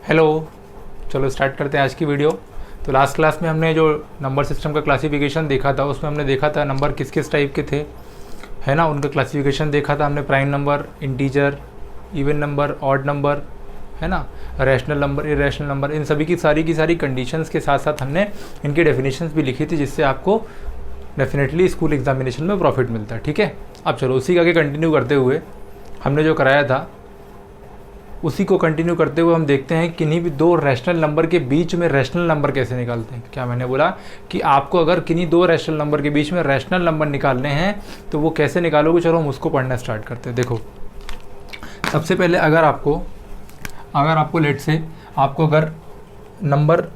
Hello, चलो start करते हैं आज की वीडियो। तो लास्ट क्लास में हमने जो नंबर सिस्टम का क्लासिफिकेशन देखा था उसमें हमने देखा था नंबर किस किस टाइप के थे, है ना। उनका क्लासिफिकेशन देखा था हमने, prime number, integer, even number, odd number, है ना, रैशनल नंबर, इरेशनल नंबर। इन सभी की सारी कंडीशंस के साथ साथ हमने इनकी डेफिनेशंस भी लिखी थी, जिससे आपको डेफिनेटली स्कूल एग्जामिनेशन में प्रॉफिट मिलता है। ठीक है, अब चलो उसी का आगे कंटिन्यू करते हुए हमने जो कराया था उसी को कंटिन्यू करते हुए हम देखते हैं किन्हीं भी दो रैशनल नंबर के बीच में रैशनल नंबर कैसे निकालते हैं। क्या मैंने बोला कि आपको अगर किन्हीं दो रैशनल नंबर के बीच में रैशनल नंबर निकालने हैं तो वो कैसे निकालोगे। चलो हम उसको पढ़ना स्टार्ट करते हैं। देखो, सबसे पहले अगर आपको लेट से आपको अगर नंबर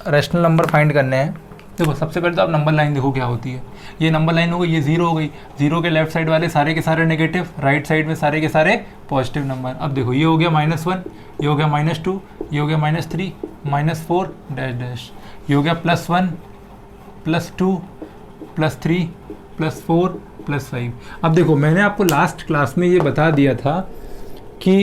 रैशनल नंबर फाइंड करने हैं, देखो सबसे पहले तो आप नंबर लाइन देखो क्या होती है। ये नंबर लाइन हो गई, ये जीरो हो गई। जीरो के लेफ्ट साइड वाले सारे के सारे नेगेटिव, राइट साइड में सारे के सारे पॉजिटिव नंबर। अब देखो ये हो गया -1, ये हो गया -2, ये हो गया -3, -4 डैश डैश, ये हो गया +1, +2, +3, +4, +5। अब देखो मैंने आपको लास्ट क्लास में ये बता दिया था कि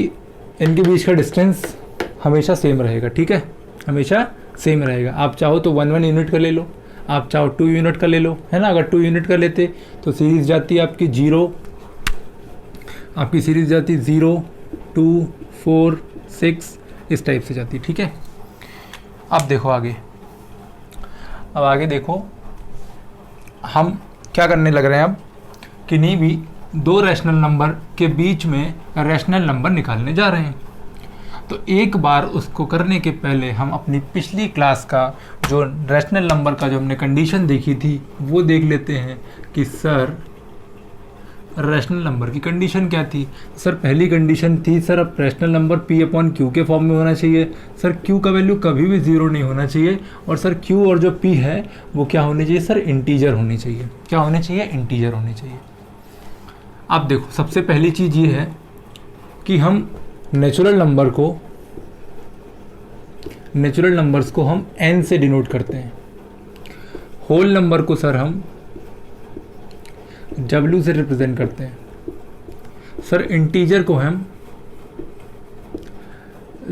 इनके बीच का डिस्टेंस हमेशा सेम रहेगा। ठीक है, हमेशा सेम रहेगा। आप चाहो तो 1 यूनिट का ले लो, आप चाहो 2 यूनिट का ले लो, है ना। अगर 2 यूनिट का लेते तो सीरीज जाती है आपकी 0, आपकी सीरीज जाती 0, 2, 4, 6 इस टाइप से जाती है। ठीक है, अब देखो आगे, अब आगे देखो हम क्या करने लग रहे हैं। अब किन्हीं भी दो रैशनल नंबर के बीच में रैशनल नंबर निकालने जा रहे हैं। तो एक बार उसको करने के पहले हम अपनी पिछली क्लास का जो रैशनल नंबर का जो हमने कंडीशन देखी थी वो देख लेते हैं कि सर रैशनल नंबर की कंडीशन क्या थी। सर पहली कंडीशन थी सर अब रैशनल नंबर P/Q के फॉर्म में होना चाहिए। सर Q का वैल्यू कभी भी 0 नहीं होना चाहिए, और सर Q और जो P है वो क्या होनी चाहिए सर, इंटीजर होनी चाहिए। क्या होने चाहिए, इंटीजर होनी चाहिए। अब देखो सबसे पहली चीज़ ये है कि हम नेचुरल नंबर्स को हम n से डिनोट करते हैं। होल नंबर को सर हम w से रिप्रेजेंट करते हैं। सर इंटीजर को हम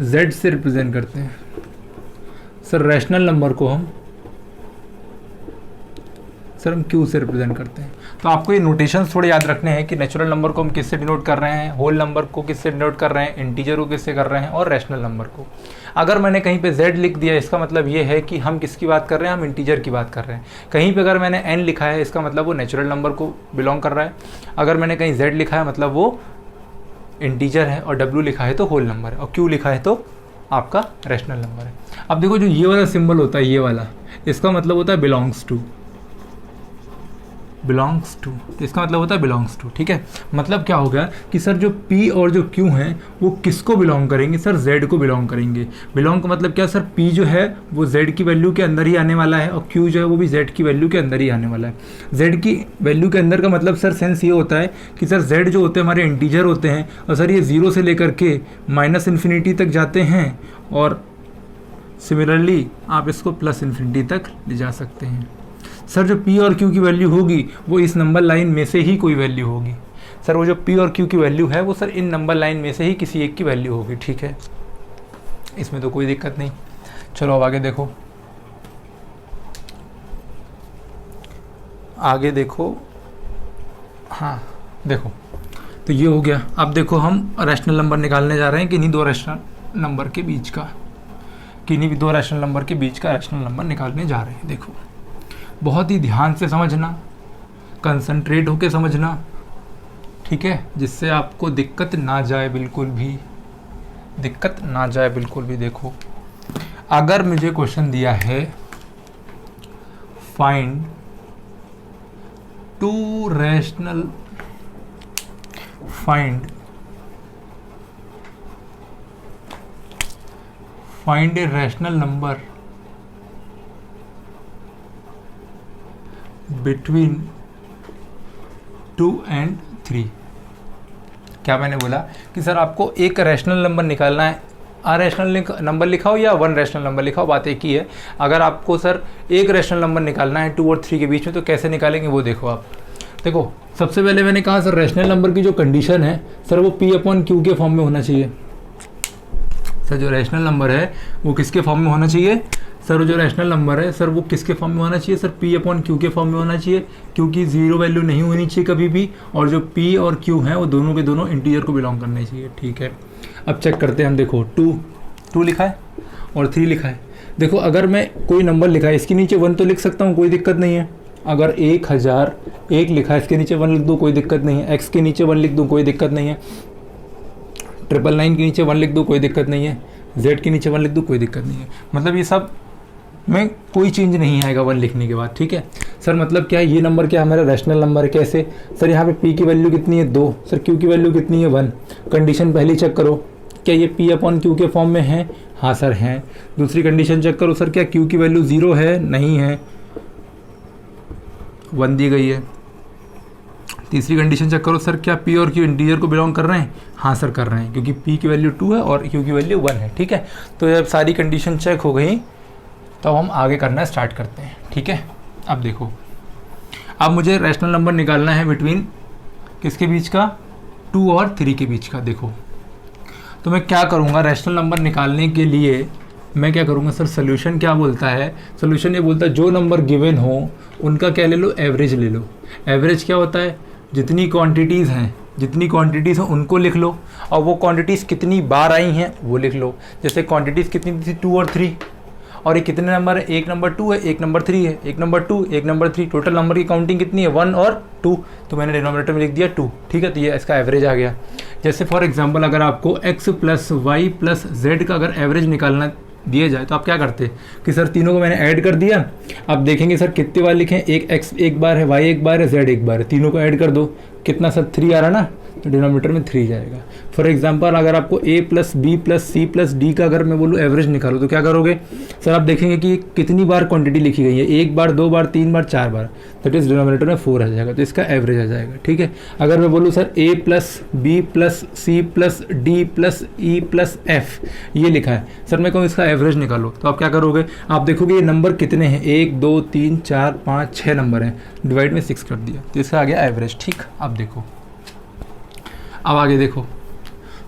z से रिप्रेजेंट करते हैं। सर रैशनल नंबर को हम q से रिप्रेजेंट करते हैं। तो आपको ये नोटेशंस थोड़े याद रखने हैं कि नेचुरल नंबर को हम किससे डिनोट कर रहे हैं, होल नंबर को किससे डिनोट कर रहे हैं, इंटीजर को किससे कर रहे हैं, और रैशनल नंबर को। अगर मैंने कहीं पे z लिख दिया इसका मतलब ये है कि हम किसकी बात कर रहे हैं, हम इंटीजर की बात कर रहे हैं। कहीं पे अगर मैंने n लिखा है इसका मतलब वो नेचुरल नंबर को बिलोंग कर रहा है। अगर मैंने कहीं z लिखा है मतलब वो इंटीजर है, और w लिखा है तो होल नंबर है, और q लिखा है तो आपका रैशनल नंबर है। अब देखो जो ये वाला सिंबल होता है, ये वाला, इसका मतलब होता है बिलोंग्स टू, इसका मतलब होता है बिलोंग्स टू। ठीक है, मतलब क्या होगा कि सर जो P और जो Q हैं वो किसको बिलोंग करेंगे, सर Z को बिलोंग करेंगे। बिलोंग का मतलब क्या सर, P जो है वो Z की वैल्यू के अंदर ही आने वाला है, और Q जो है वो भी Z की वैल्यू के अंदर ही आने वाला है। Z की वैल्यू के अंदर का मतलब सर सेंस ये होता है कि सर Z जो होते हैं हमारे इंटीजर होते हैं, और सर ये 0 से लेकर के -∞ तक जाते हैं, और सिमिलरली आप इसको +∞ तक ले जा सकते हैं। सर जो P और Q की वैल्यू होगी वो इस नंबर लाइन में से ही कोई वैल्यू होगी। सर वो जो P और Q की वैल्यू है वो सर इन नंबर लाइन में से ही किसी एक की वैल्यू होगी। ठीक है, इसमें तो कोई दिक्कत नहीं। चलो अब आगे देखो, हाँ देखो तो ये हो गया। अब देखो हम रैशनल नंबर निकालने जा रहे हैं किन्हीं दो रैशनल नंबर के बीच का, रैशनल नंबर निकालने जा रहे हैं। देखो बहुत ही ध्यान से समझना, कंसंट्रेट होके समझना, ठीक है, जिससे आपको दिक्कत ना जाए, बिल्कुल भी दिक्कत ना जाए, बिल्कुल भी। देखो अगर मुझे क्वेश्चन दिया है find a rational number between 2 and 3। क्या मैंने बोला कि सर आपको एक रैशनल नंबर निकालना है, अरैशनल नंबर लिखाओ या 1 रैशनल नंबर लिखाओ, बात एक ही है। अगर आपको सर एक रैशनल नंबर निकालना है 2 और 3 के बीच में तो कैसे निकालेंगे वो देखो आप। देखो सबसे पहले मैंने कहा सर रैशनल नंबर की जो कंडीशन है सर वो P/Q के फॉर्म में होना चाहिए। सर जो रैशनल नंबर है वो किसके फॉर्म में होना चाहिए? सर जो रैशनल नंबर है सर वो किसके फॉर्म में होना चाहिए? सर P अपॉन Q के फॉर्म में होना चाहिए, क्योंकि ज़ीरो वैल्यू नहीं होनी चाहिए कभी भी, और जो P और Q हैं वो दोनों के दोनों इंटीजर को बिलोंग करने चाहिए। ठीक है, अब चेक करते हैं हम। देखो 2 लिखा है और 3 लिखा है। देखो अगर मैं कोई नंबर लिखा है इसके नीचे 1 तो लिख सकता हूँ, कोई दिक्कत नहीं है। अगर 1001 लिखा है इसके नीचे 1 लिख दूँ, कोई दिक्कत नहीं है। x के नीचे 1 लिख दूँ, कोई दिक्कत नहीं है। 999 के नीचे 1 लिख दूँ, कोई दिक्कत नहीं है। z के नीचे 1 लिख दूँ, कोई दिक्कत नहीं है। मतलब ये सब में कोई चेंज नहीं आएगा 1 लिखने के बाद। ठीक है सर, मतलब क्या है, ये नंबर क्या हमारा रैशनल नंबर है। कैसे सर? यहाँ पे P की वैल्यू कितनी है? 2। सर Q की वैल्यू कितनी है? 1। कंडीशन पहली चेक करो, क्या ये P अपॉन Q के फॉर्म में है? हाँ सर हैं। दूसरी कंडीशन चेक करो, सर क्या Q की वैल्यू 0 है? नहीं है, 1 दी गई है। तीसरी कंडीशन चेक करो, सर क्या P और Q इंटीजर को बिलोंग कर रहे हैं? हाँ सर कर रहे हैं, क्योंकि P की वैल्यू 2 है और Q की वैल्यू 1 है। ठीक है, तो जब सारी कंडीशन चेक हो गई तो हम आगे करना स्टार्ट करते हैं। ठीक है, अब देखो, अब मुझे रैशनल नंबर निकालना है बिटवीन किसके बीच का? 2 और 3 के बीच का। देखो तो मैं क्या करूँगा, रैशनल नंबर निकालने के लिए मैं क्या करूँगा सर? सोल्यूशन क्या बोलता है? सोल्यूशन ये बोलता है जो नंबर गिवन हो उनका क्या ले लो? एवरेज ले लो। एवरेज क्या होता है? जितनी क्वांटिटीज़ हैं उनको लिख लो, और वो क्वांटिटीज़ कितनी बार आई हैं वो लिख लो। जैसे क्वांटिटीज़ कितनी थी? 2 और 3, और ये कितने नंबर है? एक नंबर 2 है, एक नंबर 3 है, एक नंबर 2, एक नंबर 3। टोटल नंबर की काउंटिंग कितनी है? 1 और 2। तो मैंने डिनोमिनेटर में लिख दिया 2। ठीक है, तो ये इसका एवरेज आ गया। जैसे फॉर एग्जांपल अगर आपको x plus Y plus Z का अगर एवरेज निकालना दिया जाए तो आप क्या करते कि सर तीनों को मैंने ऐड कर दिया। अब देखेंगे सर कितने बार लिखें, एक x एक बार है, y एक बार है, z एक बार है, तीनों को ऐड कर दो, कितना सर 3 आ रहा ना, तो डिनोमिनेटर में 3 जाएगा। फॉर एग्जांपल अगर आपको a plus B plus C plus D का अगर मैं बोलूँ एवरेज निकालो तो क्या करोगे सर? आप देखेंगे कि कितनी बार क्वांटिटी लिखी गई है, 1 बार 2 बार 3 बार 4 बार, दैट इज डिनोमिनेटर में 4 आ जाएगा, तो इसका एवरेज आ जाएगा। ठीक है, अगर मैं बोलूँ sir a plus B plus C plus D plus E plus F ये लिखा है, सर मैं कहूँ इसका एवरेज निकालो, तो आप क्या करोगे? आप देखोगे ये नंबर कितने हैं, 1 2 3 4 5 6 नंबर हैं, डिवाइड में 6 कर दिया, तो इसका आ गया एवरेज। ठीक, अब देखो, अब आगे देखो,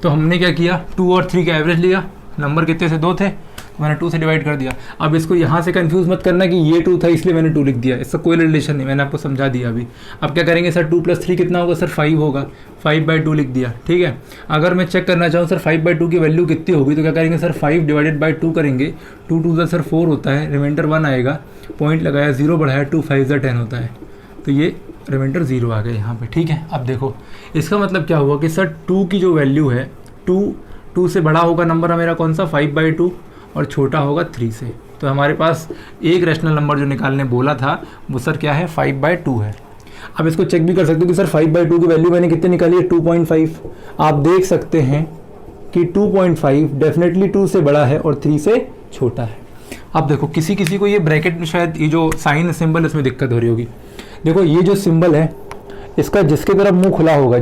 तो हमने क्या किया, 2 और 3 का एवरेज लिया, नंबर कितने से 2 थे, तो मैंने 2 से डिवाइड कर दिया। अब इसको यहाँ से कंफ्यूज मत करना कि ये 2 था इसलिए मैंने 2 लिख दिया, इसका कोई रिलेशन नहीं, मैंने आपको समझा दिया अभी। अब क्या करेंगे सर, 2 + 3 कितना होगा सर? 5 होगा, 5/2 लिख दिया। ठीक है, अगर मैं चेक करना चाहूँ सर 5/2 की वैल्यू कितनी होगी, तो क्या करेंगे सर 5 / 2 करेंगे, 2 2 सर 4 होता है, रिमाइंडर 1 आएगा, पॉइंट लगाया 0 बढ़ाया 2 5 10 होता है, तो ये रिमाइंडर 0 आ गया यहाँ पे। ठीक है, अब देखो इसका मतलब क्या हुआ कि सर 2 की जो वैल्यू है, 2 से बड़ा होगा नंबर मेरा कौन सा, 5/2, और छोटा होगा 3 से, तो हमारे पास एक रैशनल नंबर जो निकालने बोला था वो सर क्या है, 5/2 है। अब इसको चेक भी कर सकते हो कि सर 5/2 की वैल्यू मैंने कितने निकाली है, 2.5। आप देख सकते हैं कि 2.5 डेफिनेटली 2 से बड़ा है और 3 से छोटा है। अब देखो किसी किसी को ये ब्रैकेट में शायद ये जो साइन सिंबल इसमें दिक्कत हो रही होगी। देखो ये जो सिंबल है इसका जिसके तरफ मुंह खुला होगा,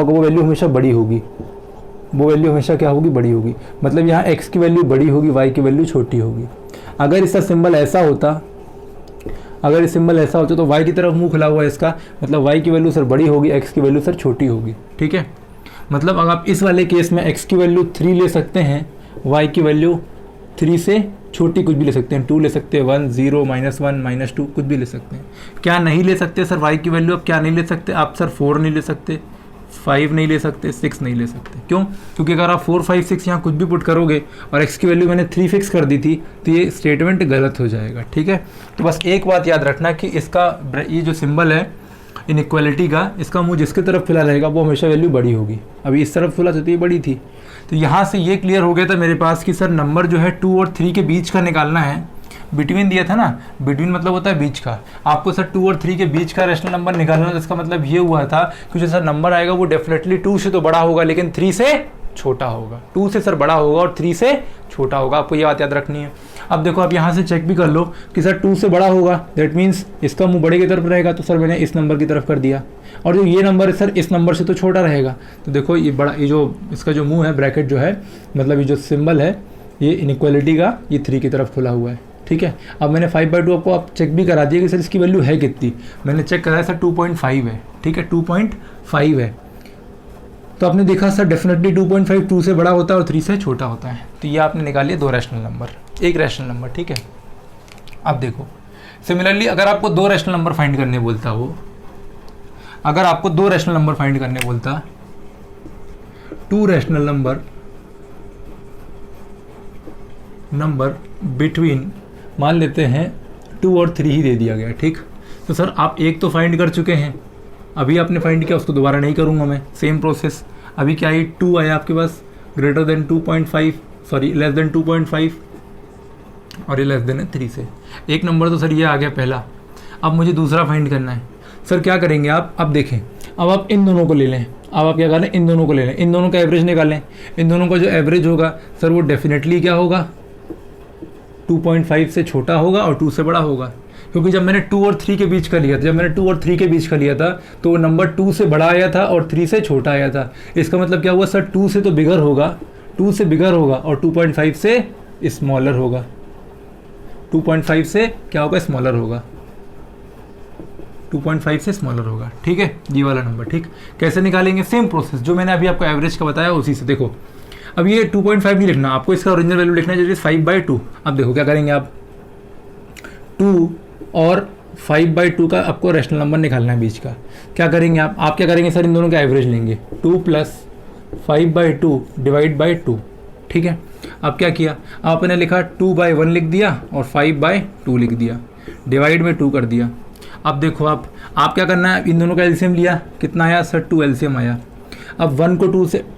वो वैल्यू हमेशा बड़ी होगी, वो वैल्यू हमेशा क्या होगी, बड़ी होगी। मतलब यहाँ x की वैल्यू बड़ी होगी, y की वैल्यू छोटी होगी। अगर इसका सिंबल ऐसा होता, तो y की तरफ मुंह खुला हुआ है इसका, मतलब y की वैल्यू सर बड़ी होगी, x की वैल्यू सर छोटी होगी। ठीक है, मतलब अगर आप इस वाले केस में x की वैल्यू 3 ले सकते हैं, y की वैल्यू 3 से छोटी कुछ भी ले सकते हैं, 2 ले सकते हैं, 1 0 -1 -2 कुछ भी ले सकते हैं। क्या नहीं ले सकते सर y की वैल्यू? अब क्या नहीं ले सकते आप सर? 4 नहीं ले सकते, 5 नहीं ले सकते, 6 नहीं ले सकते। क्यों? क्योंकि अगर आप 4 5 6 यहाँ कुछ भी पुट करोगे और x की वैल्यू मैंने 3 फिक्स कर दी थी, तो ये स्टेटमेंट गलत हो जाएगा। ठीक है, तो बस एक बात याद रखना कि इसका ये जो सिंबल है इनइक्वालिटी का, इसका मुंह जिसकी तरफ खुला रहेगा वो हमेशा वैल्यू बड़ी होगी। अभी इस तरफ खुला था तो ये बड़ी थी, तो यहाँ से ये क्लियर हो गया था मेरे पास कि सर नंबर जो है 2 और 3 के बीच का निकालना है। बिटवीन दिया था ना, बिटवीन मतलब होता है बीच का, आपको सर 2 और 3 के बीच का रैशनल नंबर निकालना, तो इसका मतलब ये हुआ था कि जो सर नंबर आएगा वो डेफिनेटली 2 से तो बड़ा होगा लेकिन 3 से छोटा होगा, 2 से सर बड़ा होगा और 3 से छोटा होगा, आपको ये बात याद रखनी है। अब देखो आप यहाँ से चेक भी कर लो कि सर 2 से बड़ा होगा, दैट मीन्स इसका मुंह बड़े की तरफ रहेगा, तो सर मैंने इस नंबर की तरफ कर दिया, और जो ये नंबर है सर इस नंबर से तो छोटा रहेगा, तो देखो ये बड़ा, ये जो इसका जो मुंह है ब्रैकेट जो है, मतलब ये जो सिंबल है ये इनइक्वालिटी का, ये 3 की तरफ खुला हुआ है। ठीक है, अब मैंने 5/2 आपको आप चेक भी करा दिया कि सर इसकी वैल्यू है कितनी, मैंने चेक कराया सर 2.5 है। ठीक है, 2.5 है, तो आपने देखा सर डेफिनेटली 2.5 2 से बड़ा होता है और 3 से छोटा होता है। तो ये आपने निकाल लिया 2 रैशनल नंबर, एक रैशनल नंबर, ठीक है। अब देखो सिमिलरली अगर आपको 2 रैशनल नंबर फाइंड करने बोलता हो, अगर आपको 2 रैशनल नंबर फाइंड करने बोलता, 2 रैशनल नंबर बिटवीन, मान लेते हैं 2 और 3 ही दे दिया गया, ठीक। तो सर आप एक तो फाइंड कर चुके हैं, अभी आपने फाइंड किया, उसको दोबारा नहीं करूंगा मैं, सेम प्रोसेस। अभी क्या आई, 2 आया आपके पास, greater than 2.5, sorry less than 2.5 और ये लेस देन है 3 से। एक नंबर तो सर ये आ गया पहला। अब मुझे दूसरा फाइंड करना है। सर क्या करेंगे आप, अब देखें, अब आप इन दोनों को ले लें, अब आप क्या करें, इन दोनों को ले लें, इन दोनों का एवरेज निकालें। इन दोनों का जो एवरेज होगा सर वो डेफिनेटली क्या होगा, 2.5 से छोटा होगा और 2 से बड़ा होगा, क्योंकि जब मैंने 2 और 3 के बीच का लिया था, जब मैंने 2 और 3 के बीच का लिया था तो वो नंबर 2 से बड़ा आया था और 3 से छोटा आया था। इसका मतलब क्या हुआ सर, 2 से तो बिगर होगा, 2 से बिगर होगा और 2.5 से स्मॉलर होगा, 2.5 से क्या होगा, स्मॉलर होगा, 2.5 से स्मॉलर होगा, ठीक है, ये वाला नंबर, ठीक। कैसे निकालेंगे, सेम प्रोसेस जो मैंने अभी आपको एवरेज का बताया उसी से। देखो अब ये 2.5 नहीं लिखना आपको, इसका ओरिजिनल वैल्यू लिखना चाहिए 5/2। अब देखो क्या करेंगे आप, 2 और 5/2 का आपको रैशनल नंबर निकालना है बीच का। क्या करेंगे आप क्या करेंगे सर, इन दोनों का एवरेज लेंगे, 2 + 5/2 डिवाइड बाई 2, ठीक है। अब क्या किया, आपने लिखा 2/1 लिख दिया और 5/2 लिख दिया, डिवाइड में 2 कर दिया। अब देखो आप क्या करना है, इन दोनों का एलसीएम लिया, कितना आया सर, 2 एलसीएम आया। अब 1 को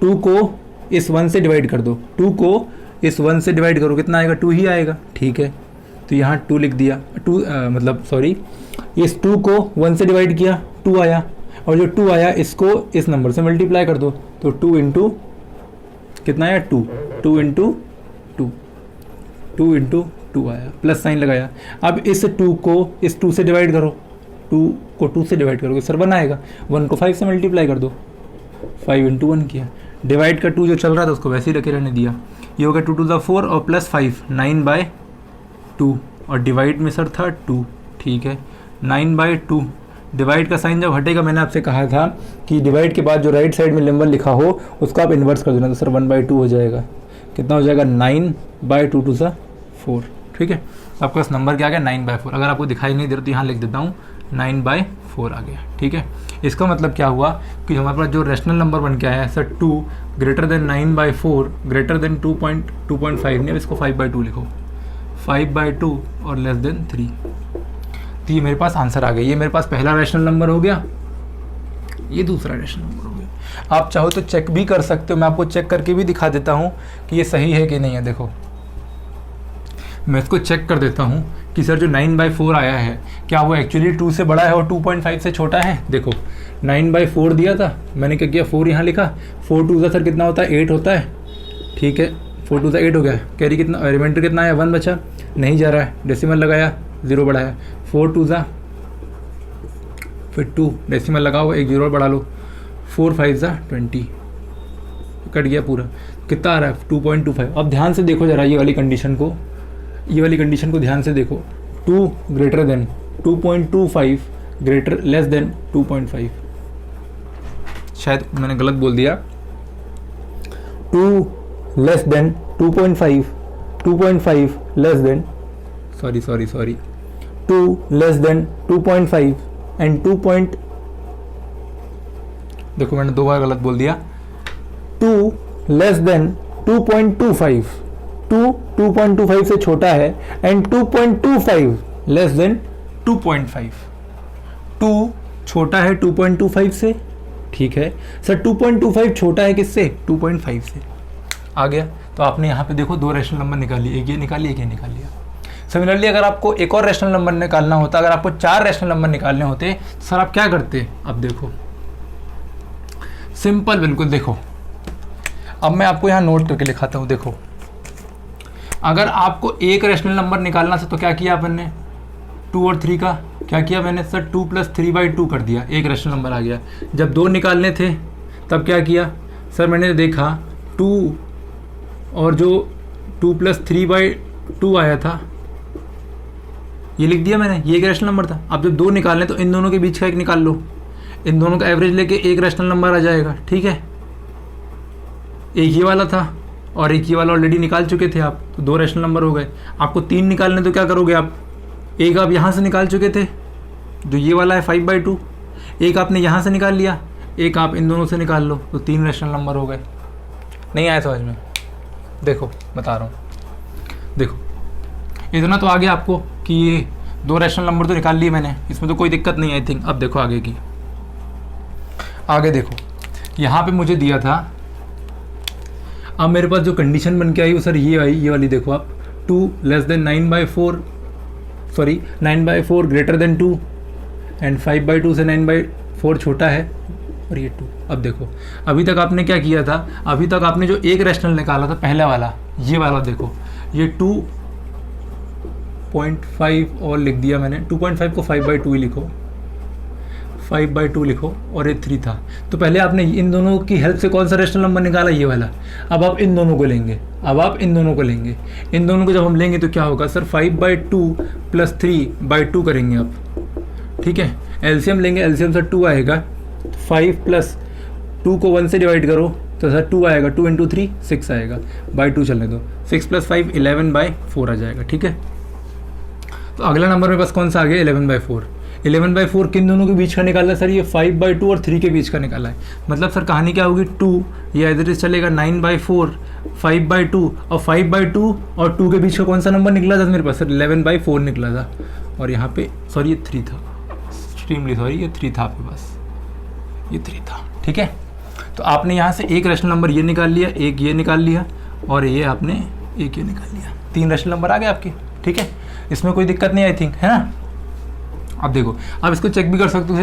2 को इस 1 से डिवाइड कर दो, 2 को इस 1 से डिवाइड करो, कितना आएगा, 2 ही आएगा, ठीक है। तो यहाँ 2 लिख दिया, इस 2 को 1 से डिवाइड किया, 2 आया, और जो 2 आया इसको इस नंबर से मल्टीप्लाई कर दो, तो 2 इंटू कितना आया, 2 इंटू 2 आया, प्लस साइन लगाया। अब इस 2 को इस 2 से डिवाइड करो, 2 को 2 से डिवाइड करोगे सर 1 आएगा, 1 को 5 से मल्टीप्लाई कर दो, 5 इंटू 1 किया, डिवाइड का 2 जो चल रहा था उसको वैसे ही रखे रहने दिया। ये हो गया 2 × 4 और प्लस 5 9/2 और डिवाइड में सर था 2, ठीक है, 9/2। डिवाइड का साइन जब हटेगा, मैंने आपसे कहा था कि डिवाइड के बाद जो राइट साइड में नंबर लिखा हो उसको आप इन्वर्स कर देना, तो सर 1/2 हो जाएगा, कितना हो जाएगा, 9/2 × 4, ठीक है। आपके पास नंबर क्या आ गया, 9/4। अगर आपको दिखाई नहीं दे रहा तो यहाँ लिख देता हूँ 9/4 आ गया, ठीक है। इसका मतलब क्या हुआ कि हमारे पास जो रैशनल नंबर बन के आया है sir 2 greater than 9/4 greater than 2.5 नहीं, अब इसको 5/2 लिखो, 5/2 और लेस देन 3। तो ये मेरे पास आंसर आ गया। ये मेरे पास पहला रैशनल नंबर हो गया, ये दूसरा रैशनल नंबर हो गया। आप चाहो तो चेक भी कर सकते हो, मैं आपको चेक करके भी दिखा देता हूँ कि ये सही है कि नहीं है। देखो मैं इसको चेक कर देता हूँ कि सर जो 9/4 आया है क्या वो एक्चुअली 2 से बड़ा है और 2.5 से छोटा है। देखो 9/4 दिया था, मैंने क्या किया, 4 यहाँ लिखा, 4 2 ज़ा सर कितना होता है, 8 होता है, ठीक है, 4 2 ज़ा 8 हो गया, कैरी कितना, रिमाइंडर कितना आया, 1 बचा, नहीं जा रहा है, डेसिमल लगाया, 0 बढ़ाया, 4 2 ज़ा फिर 2 डेसिमल लगाओ, 1 0 बढ़ा लो, 4 5 ज़ा 20, कट गया पूरा, कितना आ रहा है 2.25। अब ध्यान से देखो जरा ये वाली कंडीशन को, ये वाली कंडीशन को ध्यान से देखो, 2 greater than 2.25 greater less than 2.5, शायद मैंने गलत बोल दिया, 2 less than 2.5 2.5 less than sorry 2 less than 2.5 and 2. देखो मैंने 2 बार गलत बोल दिया, 2 लेस देन 2.25, 2.25 से छोटा है एंड 2.25 लेस देन 2.5, 2 छोटा है 2.25 से, ठीक है सर, 2.25 छोटा है किससे, 2.5 से, आ गया। तो आपने यहाँ पे देखो 2 रैशनल नंबर निकाली, एक ये निकाली, एक ये निकाल लिया। सिमिलरली अगर आपको एक और रैशनल नंबर निकालना होता, अगर आपको 4 रैशनल नंबर निकालने होते सर आप क्या करते। अब देखो सिंपल बिल्कुल, देखो अब मैं आपको यहाँ नोट करके लिखाता हूँ। देखो अगर आपको एक रैशनल नंबर निकालना था तो क्या किया अपन ने, 2 और 3 का क्या किया मैंने सर, 2 + 3/2 कर दिया, एक रैशनल नंबर आ गया। जब 2 निकालने थे तब क्या किया सर, मैंने देखा 2 और जो 2 + 3/2 आया था ये लिख दिया मैंने, ये एक रैशनल नंबर था। अब जब 2 निकालने तो इन दोनों के बीच का एक निकाल लो, इन दोनों का एवरेज लेके एक रैशनल नंबर आ जाएगा, ठीक है। एक ये वाला था और एक ये वाला ऑलरेडी निकाल चुके थे आप, तो 2 रैशनल नंबर हो गए। आपको 3 निकालने तो क्या करोगे आप, एक आप यहाँ से निकाल चुके थे जो ये वाला है 5/2, एक आपने यहाँ से निकाल लिया, एक आप इन दोनों से निकाल लो, तो 3 रैशनल नंबर हो गए। नहीं आया समझ में? देखो बता रहा हूँ, देखो इतना तो आ गया आपको कि ये 2 रैशनल नंबर तो निकाल लिए मैंने, इसमें तो कोई दिक्कत नहीं आई थिंक। अब देखो आगे की, आगे देखो यहाँ पे मुझे दिया था, अब मेरे पास जो कंडीशन बन के आई वो सर ये आई, ये वाली देखो आप, 2 less than 9/4 sorry 9/4 greater than 2 and 5/2 से 9/4 छोटा है और ये 2। अब देखो अभी तक आपने क्या किया था, अभी तक आपने जो एक रैशनल निकाला था पहला वाला, ये वाला देखो, ये 2.5 और लिख दिया मैंने, 2.5 को 5/2 ही लिखो, 5/2 लिखो, और ये 3 था। तो पहले आपने इन दोनों की हेल्प से कौन सा रैशनल नंबर निकाला, ये वाला। अब आप इन दोनों को लेंगे, अब आप इन दोनों को लेंगे, इन दोनों को जब हम लेंगे तो क्या होगा सर, 5/2 प्लस 3/2 करेंगे आप, ठीक है। एलसीएम लेंगे, एलसीएम सर 2 आएगा, 5 प्लस 2 को 1 से डिवाइड करो तो सर 2 आएगा, 2 × 3 6 आएगा, बाई 2 चलने दो, 6 + 5 11/4 आ जाएगा, ठीक है। तो अगला नंबर मेरे पास कौन सा आ गया, 11/4। 11/4 किन दोनों के बीच का निकाला सर, ये 5/2 और 3 के बीच का निकाला है। मतलब सर कहानी क्या होगी, 2 ये इधर चलेगा 9/4, 5/2 और 5/2 और 2 के बीच का कौन सा नंबर निकला था मेरे पास सर, 11/4 निकला था। और यहाँ पे सॉरी ये 3 था, एक्सट्रीमली सॉरी ये 3 था आपके पास, ये 3 था, ठीक है। तो आपने यहाँ से एक रैशनल नंबर ये निकाल लिया, एक ये निकाल लिया और ये आपने एक ये निकाल लिया, 3 रैशनल नंबर आ गए आपके, ठीक है। इसमें कोई दिक्कत नहीं आई थिंक, है ना। अब देखो, आप इसको चेक भी कर सकते हो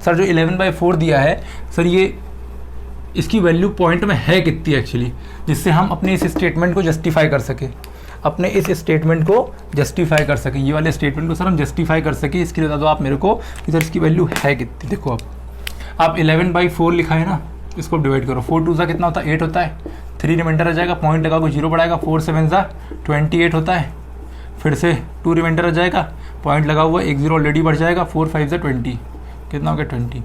सर, जो 11/4 दिया है सर, ये इसकी वैल्यू पॉइंट में है कितनी एक्चुअली, जिससे हम अपने इस स्टेटमेंट को जस्टिफाई कर सके, अपने इस स्टेटमेंट को जस्टिफाई कर सके, ये वाले स्टेटमेंट को सर हम जस्टिफाई कर सके। इसके लिए बता दो आप मेरे को कि सर इसकी वैल्यू है कितनी। देखो आप 11/4 लिखा है ना, इसको डिवाइड करो, 4 2 कितना होता है, 8 होता है, 3 रिमाइंडर आ जाएगा, पॉइंट लगा को 0 बढ़ाएगा, 4 7 28 होता है, फिर से 2 रिमाइंडर आ जाएगा, पॉइंट लगा हुआ, 1 0 ऑलरेडी बढ़ जाएगा, 4 5 20 कितना हो गया 20,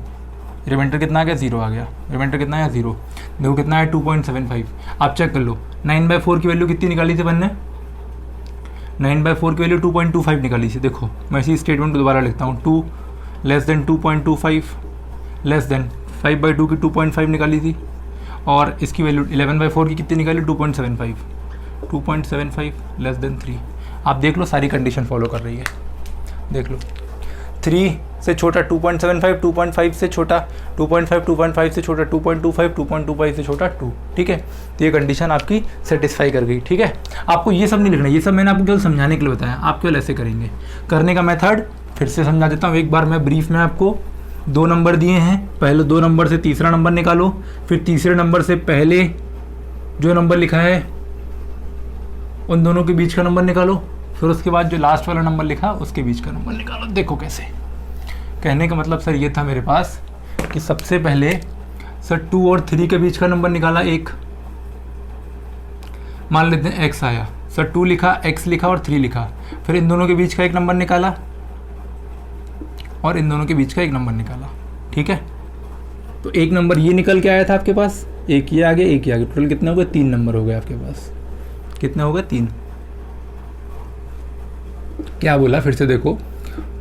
रिमाइंडर कितना आ गया 0 आ गया, रिमाइंडर कितना आया 0, देखो कितना है 2.75। आप चेक कर लो 9/4 की वैल्यू कितनी निकाली थी बनने, 9/4 की वैल्यू 2.25 निकाली थी। देखो मैं इसी स्टेटमेंट को दोबारा लिखता हूँ, 2 less than 2.25 लेस देन 5/2 की 2.5 निकाली थी, और इसकी वैल्यू 11/4 की कितनी निकाली 2.75 लेस देन 3। आप देख लो सारी कंडीशन फॉलो कर रही है, देख लो 3 से छोटा 2.75, 2.5 से छोटा 2.5, 2.5 से छोटा 2.25, 2.25 से छोटा 2, ठीक है। तो ये कंडीशन आपकी सेटिस्फाई कर गई, ठीक है। आपको ये सब नहीं लिखना, ये सब मैंने आपको केवल समझाने के लिए बताया, आप केवल ऐसे करेंगे। करने का मेथड फिर से समझा देता हूँ एक बार मैं ब्रीफ में आपको। 2 नंबर दिए हैं, पहले 2 नंबर से तीसरा नंबर निकालो, फिर तीसरे नंबर से पहले जो नंबर लिखा है उन दोनों के बीच का नंबर निकालो, फिर उसके बाद जो लास्ट वाला नंबर लिखा उसके बीच का नंबर निकालो। देखो कैसे, कहने का मतलब सर ये था मेरे पास कि सबसे पहले सर 2 और 3 के बीच का नंबर निकाला, एक मान लेते हैं x आया, सर 2 लिखा, x लिखा और 3 लिखा, फिर इन दोनों के बीच का एक नंबर निकाला और इन दोनों के बीच का एक नंबर निकाला, ठीक है। तो एक नंबर ये निकल के आया था आपके पास, एक ये आगे एक ये आगे, टोटल कितना हो गया 3 नंबर हो गए आपके पास, कितने हो गए 3। क्या बोला फिर से देखो,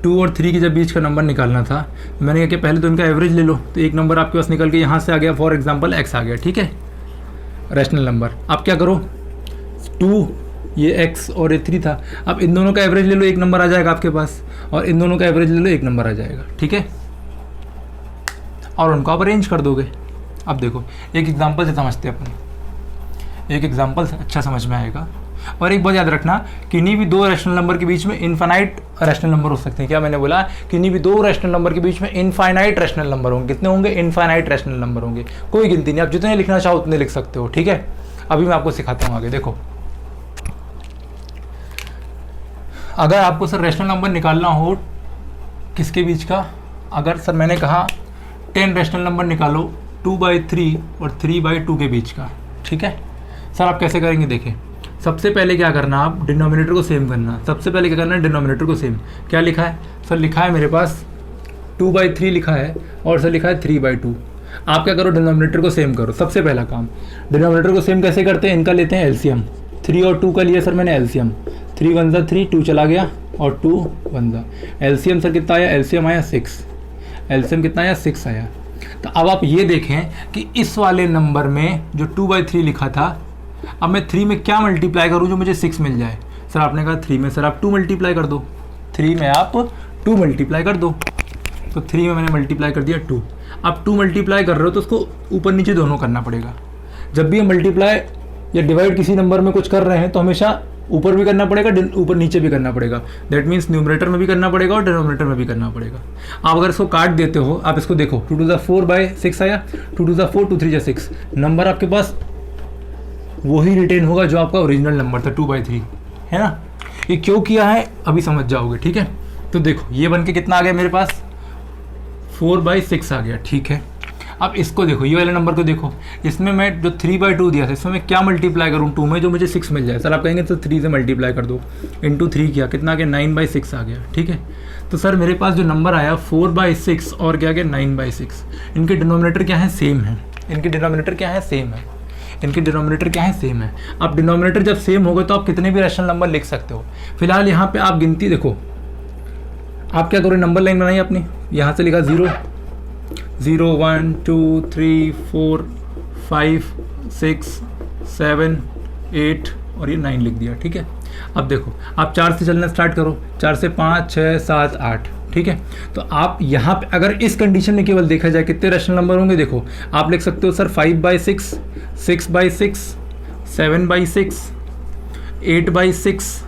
2 और 3 के जब बीच का नंबर निकालना था, मैंने कहा कि पहले तो इनका एवरेज ले लो, तो एक नंबर आपके पास निकल के यहाँ से आ गया, फॉर एग्जांपल x आ गया, ठीक है, रैशनल नंबर। आप क्या करो, 2 ये x और ये 3 था, अब इन दोनों का एवरेज ले लो, एक नंबर आ जाएगा आपके पास, और इन दोनों का एवरेज ले लो, एक नंबर आ जाएगा, ठीक है, और उनको आप अरेंज कर दोगे। अब देखो एक एग्जांपल से समझते हैं अपन, एक एग्जांपल से अच्छा समझ में आएगा। और एक बात याद रखना, किन्हीं भी 2 रैशनल नंबर के बीच में इनफाइनाइट रैशनल नंबर हो सकते हैं। क्या मैंने बोला, किन्हीं भी 2 रैशनल नंबर के बीच में इनफाइनाइट रैशनल नंबर होंगे। कितने होंगे, इनफाइनाइट रैशनल नंबर होंगे, कोई गिनती नहीं, आप जितने लिखना चाहो उतने लिख सकते हो, ठीक है। अभी मैं आपको सिखाता हूँ आगे। देखो अगर आपको सर रैशनल नंबर निकालना हो किसके बीच का, अगर सर मैंने कहा 10 रैशनल नंबर निकालो 2/3 और 3/2 के बीच का, ठीक है। सर आप कैसे करेंगे, देखें सबसे पहले क्या करना, आप डिनोमिनेटर को सेम करना। सबसे पहले क्या करना है, डिनोमिनेटर को सेम। क्या लिखा है सर, लिखा है मेरे पास 2/3 लिखा है और सर लिखा है 3/2। आप क्या करो, डिनोमिनेटर को सेम करो। सबसे पहला काम, डिनोमिनेटर को सेम कैसे करते हैं, इनका लेते हैं एलसीएम। 3 और 2 का लिया सर मैंने एलसीएम, 3 × 1 = 3, 2 चला गया और 2 × 1 = एलसीएम सर कितना आया, एलसीएम आया 6, एलसीएम कितना आया 6 आया। तो अब आप ये देखें कि इस वाले नंबर में जो 2/3 लिखा था, अब मैं 3 में क्या मल्टीप्लाई करूँ जो मुझे 6 मिल जाए। सर आपने कहा 3 में सर आप 2 मल्टीप्लाई कर दो, 3 में आप 2 मल्टीप्लाई कर दो। तो 3 में मैंने मल्टीप्लाई कर दिया 2। अब 2 मल्टीप्लाई कर रहे हो तो उसको ऊपर नीचे दोनों करना पड़ेगा। जब भी हम मल्टीप्लाई या डिवाइड किसी नंबर में कुछ कर रहे हैं तो हमेशा ऊपर भी करना पड़ेगा, ऊपर नीचे भी करना पड़ेगा। दैट मीन्स न्यूमरेटर में भी करना पड़ेगा और डिनोमिनेटर में भी करना पड़ेगा। आप अगर इसको काट देते हो, आप इसको देखो, 2 × 4/6 आया, 2 × 4, 2 × 3 = 6। नंबर आपके पास वही रिटेन होगा जो आपका ओरिजिनल नंबर था 2/3, है ना। ये क्यों किया है अभी समझ जाओगे, ठीक है। तो देखो ये बन के कितना आ गया मेरे पास, 4/6 आ गया, ठीक है। अब इसको देखो, ये वाले नंबर को देखो, इसमें मैं जो 3/2 दिया था इसमें मैं क्या मल्टीप्लाई करूँ 2 में जो मुझे 6 मिल जाए। सर आप कहेंगे तो 3 से मल्टीप्लाई कर दो, इंटू 3 किया, कितना आ गया 9/6 आ गया, ठीक है। तो सर मेरे पास जो नंबर आया 4/6 और क्या गया 9/6, इनके डिनोमिनेटर क्या है, सेम है। इनके डिनोमिनेटर क्या है, सेम है। इनके डिनोमिनेटर क्या है, सेम है। अब डिनोमिनेटर जब सेम होगा तो आप कितने भी रैशनल नंबर लिख सकते हो। फिलहाल यहाँ पे आप गिनती देखो, आप क्या करो, नंबर लाइन बनाई अपनी, यहाँ से लिखा 0 0 1 2 3 4 5 6 7 8 और ये 9 लिख दिया, ठीक है। अब देखो आप 4 से चलना स्टार्ट करो, 4 से 5 6 7 8, ठीक है। तो आप यहाँ पे अगर इस कंडीशन में केवल देखा जाए कितने रैशनल नंबर होंगे, देखो आप लिख सकते हो सर 5/6, 6/6, 7/6, 8/6,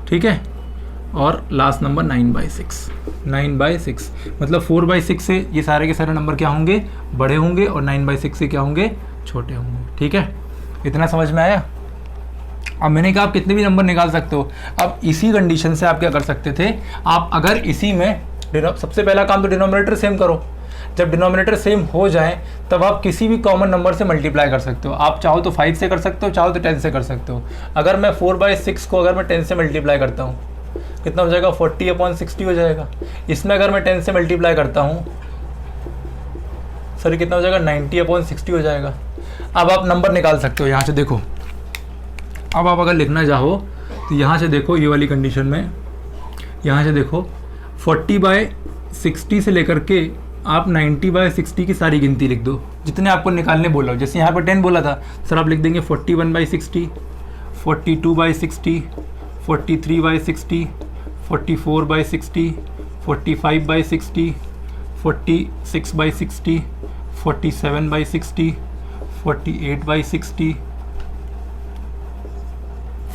ठीक है, और लास्ट नंबर 9/6, 9/6। मतलब 4/6 से ये सारे के सारे नंबर क्या होंगे, बड़े होंगे, और 9/6 से क्या होंगे, छोटे होंगे, ठीक है। इतना समझ में आया। अब मैंने कहा आप कितने भी नंबर निकाल सकते हो। अब इसी कंडीशन से आप क्या कर सकते थे, आप अगर इसी में सबसे पहला काम तो डिनोमिनेटर सेम करो। जब डिनोमिनेटर सेम हो जाए तब आप किसी भी कॉमन नंबर से मल्टीप्लाई कर सकते हो। आप चाहो तो 5 से कर सकते हो, चाहो तो 10 से कर सकते हो। अगर मैं 4/6 को अगर मैं 10 से मल्टीप्लाई करता हूँ कितना हो जाएगा, 40/60 हो जाएगा। इसमें अगर मैं 10 से मल्टीप्लाई करता हूँ सर कितना हो जाएगा, 90/60 हो जाएगा। अब आप नंबर निकाल सकते हो यहाँ से, देखो अब आप अगर लिखना चाहो तो यहाँ से देखो, ये वाली कंडीशन में यहाँ से देखो 40/60 से लेकर के आप 90/60 की सारी गिनती लिख दो जितने आपको निकालने बोला। जैसे यहाँ पर 10 बोला था, सर आप लिख देंगे 41/60, 42/60, 43/60, 44/60, 45/60, 46/60, 47/60, 48/60,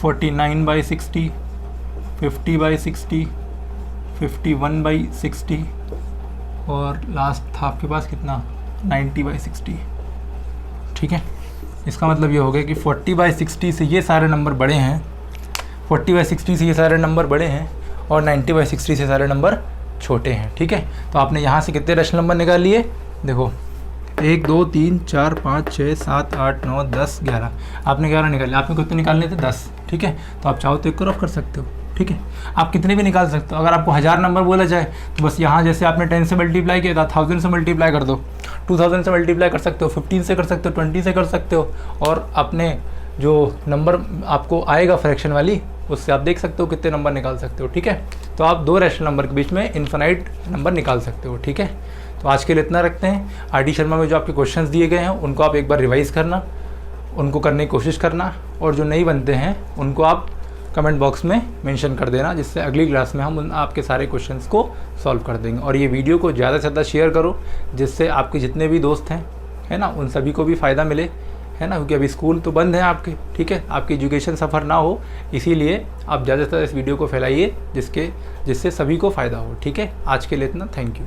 49/60, 50/60, 51/60 और लास्ट था आपके पास कितना, 90/60, ठीक है। इसका मतलब ये हो गया कि 40/60 से ये सारे नंबर बड़े हैं, 40/60 से ये सारे नंबर बड़े हैं और 90/60 से सारे नंबर छोटे हैं, ठीक है। तो आपने यहाँ से कितने रैशनल नंबर निकाल लिए, देखो 1 2 3 4 5 6 7 8 9 10 11, आपने 11 निकाले। आपने कितने निकालने थे, 10, ठीक है। तो आप चाहो तो एक क्रॉप कर सकते हो, ठीक है। आप कितने भी निकाल सकते हो। अगर आपको 1000 नंबर बोला जाए तो बस यहाँ जैसे आपने 10 से मल्टीप्लाई किया था, 1000 से मल्टीप्लाई कर दो, 2000 से मल्टीप्लाई कर सकते हो, 15 से कर सकते हो, 20 से कर सकते हो, और अपने जो नंबर आपको आएगा फ्रैक्शन वाली उससे आप देख सकते हो कितने नंबर निकाल सकते हो, ठीक है। तो आप 2 रैशनल नंबर के बीच में इन्फिनाइट नंबर निकाल सकते हो, ठीक है। तो आज के लिए इतना रखते हैं। आर.डी. शर्मा में जो आपके क्वेश्चंस दिए गए हैं उनको आप एक बार रिवाइज़ करना, उनको करने की कोशिश करना, और जो नहीं बनते हैं उनको आप कमेंट बॉक्स में मेंशन कर देना, जिससे अगली क्लास में हम आपके सारे क्वेश्चंस को सॉल्व कर देंगे। और ये वीडियो को ज़्यादा से ज़्यादा शेयर करो, जिससे आपके जितने भी दोस्त हैं, है ना, उन सभी को भी फ़ायदा मिले, है ना, क्योंकि अभी स्कूल तो बंद है आपके, ठीक है। आपकी एजुकेशन सफ़र ना हो, इसीलिए आप ज़्यादा से ज़्यादा इस वीडियो को फैलाइए जिससे सभी को फ़ायदा हो, ठीक है। आज के लिए इतना, थैंक यू।